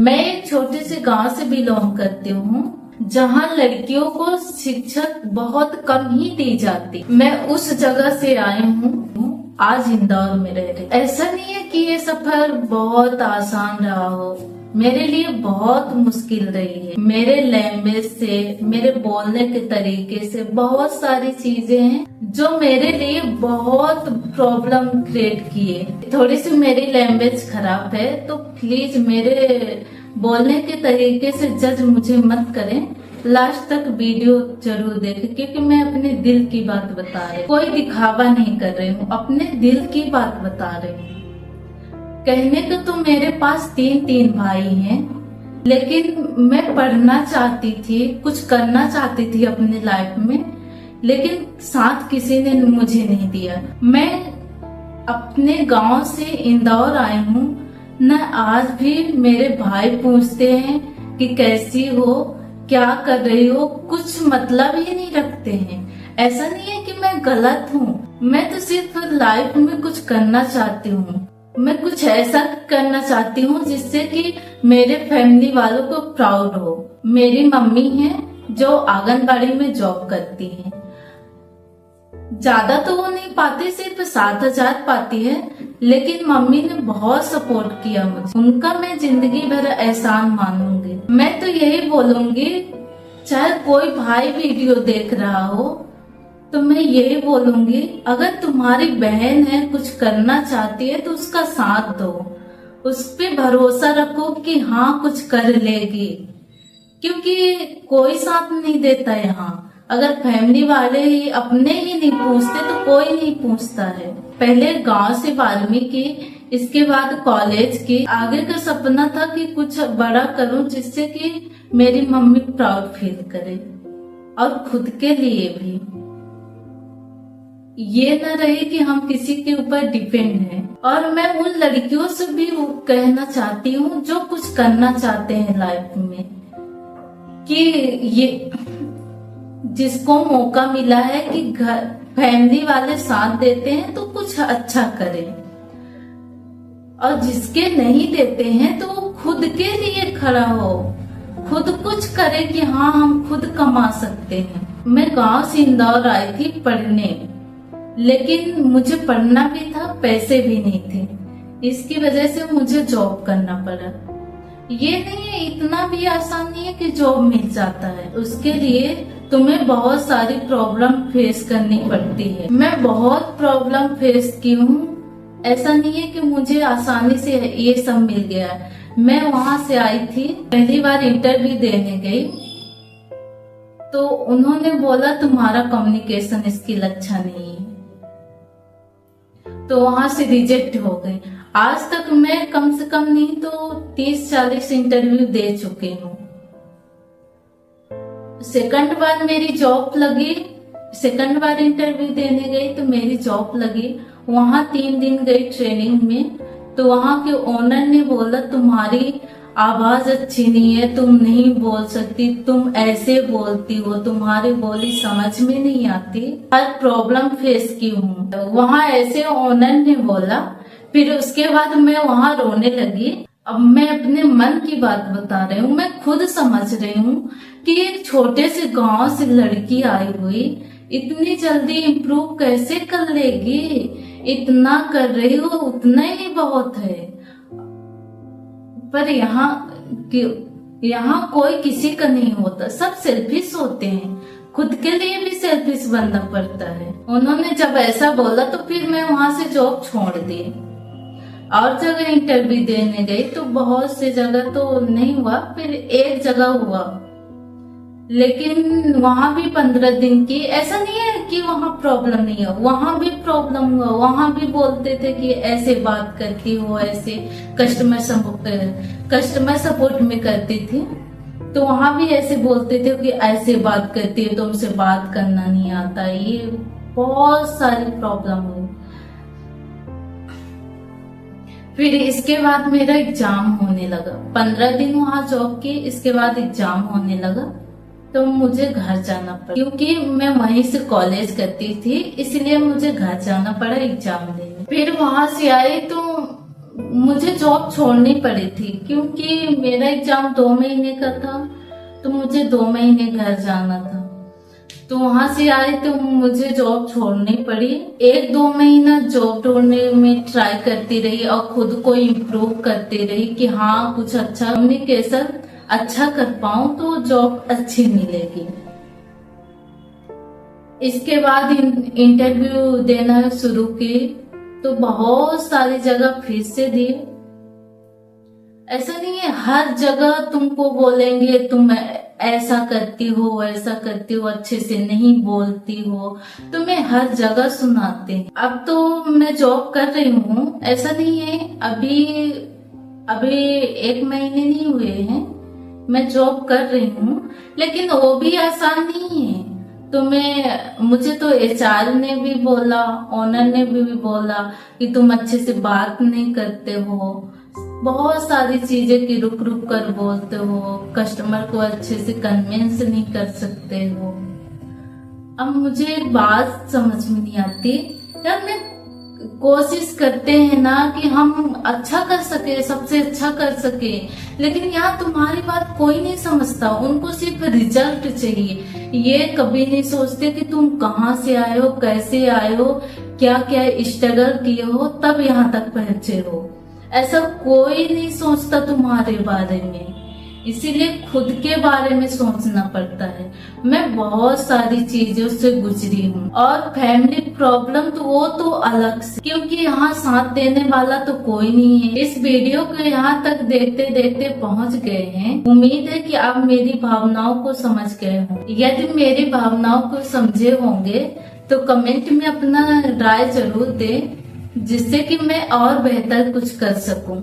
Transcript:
मैं एक छोटे से गांव से बिलोंग करती हूँ जहाँ लड़कियों को शिक्षक बहुत कम ही दी जाती। मैं उस जगह से आई हूँ, आज इंदौर में रह रही। ऐसा नहीं है कि ये सफर बहुत आसान रहा हो, मेरे लिए बहुत मुश्किल रही है। मेरे लैंग्वेज से, मेरे बोलने के तरीके से बहुत सारी चीजें हैं जो मेरे लिए बहुत प्रॉब्लम क्रिएट किए। थोड़ी सी मेरी लैंग्वेज खराब है तो प्लीज मेरे बोलने के तरीके से जज मुझे मत करें। लास्ट तक वीडियो जरूर देखें क्योंकि मैं अपने दिल की बात बता रही हूँ, कोई दिखावा नहीं कर रही हूँ, अपने दिल की बात बता रही हूँ। कहने को तो मेरे पास तीन भाई हैं, लेकिन मैं पढ़ना चाहती थी, कुछ करना चाहती थी अपनी लाइफ में, लेकिन साथ किसी ने मुझे नहीं दिया। मैं अपने गांव से इंदौर आई हूँ, न आज भी मेरे भाई पूछते हैं कि कैसी हो, क्या कर रही हो, कुछ मतलब ही नहीं रखते हैं। ऐसा नहीं है कि मैं गलत हूँ, मैं तो सिर्फ लाइफ में कुछ करना चाहती हूँ। मैं कुछ ऐसा करना चाहती हूँ जिससे कि मेरे फैमिली वालों को प्राउड हो। मेरी मम्मी है जो आंगनबाड़ी में जॉब करती है, ज्यादा तो वो नहीं पाती, सिर्फ 7,000 पाती है, लेकिन मम्मी ने बहुत सपोर्ट किया मुझे। उनका मैं जिंदगी भर एहसान मानूंगी। मैं तो यही बोलूंगी, चाहे कोई भाई वीडियो देख रहा हो तो मैं यही बोलूंगी, अगर तुम्हारी बहन है, कुछ करना चाहती है तो उसका साथ दो, उस पे भरोसा रखो कि हाँ कुछ कर लेगी, क्योंकि कोई साथ नहीं देता यहाँ। अगर फैमिली वाले ही अपने ही नहीं पूछते तो कोई नहीं पूछता है। पहले गांव से 12वीं की, इसके बाद कॉलेज की। आगे का सपना था कि कुछ बड़ा करूं जिससे कि मेरी मम्मी प्राउड फील करे और खुद के लिए भी ये न रहे कि हम किसी के ऊपर डिपेंड हैं। और मैं उन लड़कियों से भी कहना चाहती हूँ जो कुछ करना चाहते हैं लाइफ में, कि ये जिसको मौका मिला है कि घर फैमिली वाले साथ देते हैं तो कुछ अच्छा करें, और जिसके नहीं देते हैं तो वो खुद के लिए खड़ा हो, खुद कुछ करे कि हाँ हम खुद कमा सकते हैं। मैं गांव से इंदौर आई थी पढ़ने, लेकिन मुझे पढ़ना भी था, पैसे भी नहीं थे, इसकी वजह से मुझे जॉब करना पड़ा। ये नहीं है, इतना भी आसान नहीं है कि जॉब मिल जाता है, उसके लिए तुम्हें बहुत सारी प्रॉब्लम फेस करनी पड़ती है। मैं बहुत प्रॉब्लम फेस की हूँ, ऐसा नहीं है कि मुझे आसानी से ये सब मिल गया। मैं वहां से आई थी, पहली बार इंटरव्यू देने गई तो उन्होंने बोला तुम्हारा कम्युनिकेशन स्किल अच्छा नहीं है, तो वहां से रिजेक्ट हो गई। आज तक मैं कम से कम नहीं तो 30-40 इंटरव्यू दे चुकी हूँ। सेकंड बार मेरी जॉब लगी, सेकंड बार इंटरव्यू देने गई तो मेरी जॉब लगी। वहां 3 दिन गई ट्रेनिंग में, तो वहां के ओनर ने बोला तुम्हारी आवाज अच्छी नहीं है, तुम नहीं बोल सकती, तुम ऐसे बोलती हो, तुम्हारी बोली समझ में नहीं आती। हर प्रॉब्लम फेस की हूँ, वहां ऐसे ओनर ने बोला। फिर उसके बाद मैं वहां रोने लगी। अब मैं अपने मन की बात बता रही हूँ, मैं खुद समझ रही हूँ कि एक छोटे से गांव से लड़की आई हुई इतनी जल्दी इम्प्रूव कैसे कर लेगी। इतना कर रही हो उतना ही बहुत है, पर यहाँ कोई किसी का नहीं होता, सब सेल्फिश होते हैं, खुद के लिए भी सेल्फिश बनना पड़ता है। उन्होंने जब ऐसा बोला तो फिर मैं वहां से जॉब छोड़ दी और जगह इंटरव्यू देने गई, तो बहुत से जगह तो नहीं हुआ, फिर एक जगह हुआ, लेकिन वहां भी 15 दिन की। ऐसा नहीं है कि वहां प्रॉब्लम नहीं है, वहां भी प्रॉब्लम हुआ। वहां भी बोलते थे कि ऐसे बात करती हो, ऐसे कस्टमर सपोर्ट में करती थी, तो वहां भी ऐसे बोलते थे कि ऐसे बात करती है, तुमसे बात करना नहीं आता। ये बहुत सारी प्रॉब्लम हुई। फिर इसके बाद मेरा एग्जाम होने लगा, 15 दिन वहां जॉब की, इसके बाद एग्जाम होने लगा, तो मुझे घर जाना पड़ा, क्योंकि मैं वहीं से कॉलेज करती थी, इसलिए मुझे घर जाना पड़ा एग्जाम देने। फिर वहां से आई तो मुझे जॉब छोड़नी पड़ी थी क्योंकि मेरा एग्जाम 2 महीने का था, तो मुझे 2 महीने घर जाना था। तो वहां से आए तो मुझे जॉब छोड़नी पड़ी। 1-2 महीना जॉब ढूंढने में ट्राई करती रही और खुद को इम्प्रूव करती रही कि हाँ कुछ अच्छा कम्युनिकेशन अच्छा कर पाऊं तो जॉब अच्छी मिलेगी। इसके बाद इंटरव्यू देना शुरू की तो बहुत सारी जगह फिर से दिए। ऐसा नहीं है हर जगह तुमको बोलेंगे तुम ऐसा करती हो वैसा करती हो, अच्छे से नहीं बोलती हो, तुम्हें हर जगह सुनाते हैं। अब तो मैं जॉब कर रही हूँ, ऐसा नहीं है अभी अभी 1 महीने नहीं हुए हैं मैं जॉब कर रही हूँ, लेकिन वो भी आसान नहीं है। तो मुझे तो एचआर ने भी बोला, ओनर ने भी बोला कि तुम अच्छे से बात नहीं करते हो, बहुत सारी चीजें की रुक रुक कर बोलते हो, कस्टमर को अच्छे से कन्विंस नहीं कर सकते हो। अब मुझे एक बात समझ में नहीं आती यार, मैं कोशिश करते हैं ना कि हम अच्छा कर सके, सबसे अच्छा कर सके, लेकिन यहाँ तुम्हारी बात कोई नहीं समझता। उनको सिर्फ रिजल्ट चाहिए, ये कभी नहीं सोचते कि तुम कहाँ से आए हो, कैसे आए हो, क्या क्या स्ट्रगल किए हो तब यहाँ तक पहुंचे हो। ऐसा कोई नहीं सोचता तुम्हारे बारे में, इसीलिए खुद के बारे में सोचना पड़ता है। मैं बहुत सारी चीजों से गुजरी हूँ और फैमिली प्रॉब्लम तो वो तो अलग से, क्योंकि यहाँ साथ देने वाला तो कोई नहीं है। इस वीडियो को यहाँ तक देखते देखते पहुँच गए हैं, उम्मीद है कि आप मेरी भावनाओं को समझ गए हों। यदि मेरी भावनाओं को समझे होंगे तो कमेंट में अपना राय जरूर दें, जिससे कि मैं और बेहतर कुछ कर सकूं।